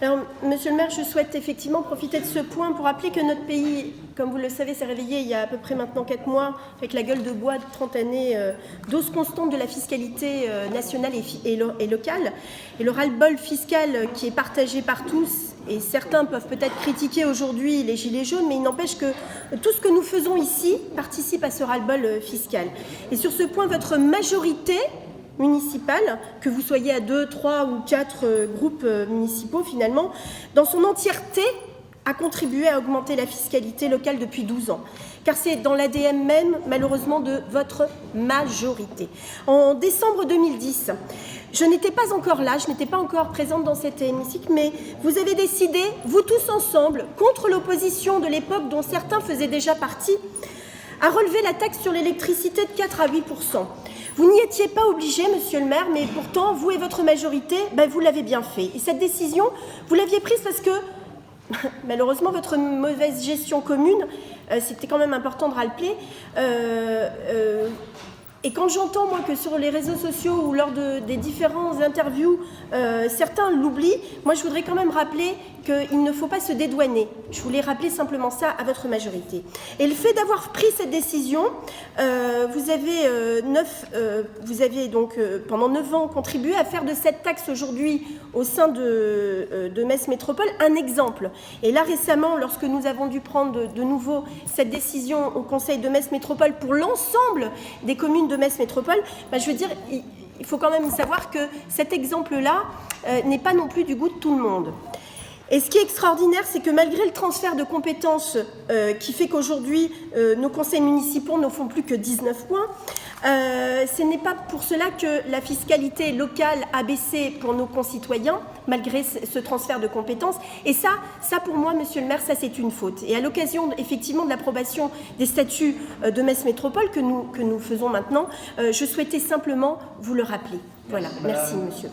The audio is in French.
Alors, Monsieur le maire, je souhaite effectivement profiter de ce point pour rappeler que notre pays, comme vous le savez, s'est réveillé il y a à peu près maintenant 4 mois avec la gueule de bois de 30 années d'hausse constante de la fiscalité nationale et locale. Et le ras-le-bol fiscal qui est partagé par tous, et certains peuvent peut-être critiquer aujourd'hui les gilets jaunes, mais il n'empêche que tout ce que nous faisons ici participe à ce ras-le-bol fiscal. Et sur ce point, votre majorité municipale, que vous soyez à 2, 3 ou 4 groupes municipaux finalement, dans son entièreté a contribué à augmenter la fiscalité locale depuis 12 ans. Car c'est dans l'ADN même, malheureusement, de votre majorité. En décembre 2010, je n'étais pas encore là, je n'étais pas encore présente dans cet hémicycle, mais vous avez décidé, vous tous ensemble, contre l'opposition de l'époque dont certains faisaient déjà partie, à relever la taxe sur l'électricité de 4 à 8%. Vous n'y étiez pas obligé, monsieur le maire, mais pourtant, vous et votre majorité, vous l'avez bien fait. Et cette décision, vous l'aviez prise parce que, malheureusement, votre mauvaise gestion commune, c'était quand même important de rappeler, et quand j'entends, moi, que sur les réseaux sociaux ou lors des différentes interviews, certains l'oublient, moi, je voudrais quand même rappeler qu'il ne faut pas se dédouaner. Je voulais rappeler simplement ça à votre majorité. Et le fait d'avoir pris cette décision, vous avez donc, pendant 9 ans, contribué à faire de cette taxe aujourd'hui, au sein de Metz Métropole, un exemple. Et là, récemment, lorsque nous avons dû prendre de nouveau cette décision au Conseil de Metz Métropole pour l'ensemble des communes de Metz Métropole, je veux dire, il faut quand même savoir que cet exemple-là n'est pas non plus du goût de tout le monde. Et ce qui est extraordinaire, c'est que malgré le transfert de compétences qui fait qu'aujourd'hui, nos conseils municipaux ne font plus que 19 points, ce n'est pas pour cela que la fiscalité locale a baissé pour nos concitoyens, malgré ce transfert de compétences. Et ça pour moi, monsieur le maire, ça c'est une faute. Et à l'occasion, effectivement, de l'approbation des statuts de Metz Métropole que nous faisons maintenant, je souhaitais simplement vous le rappeler. Voilà, merci monsieur.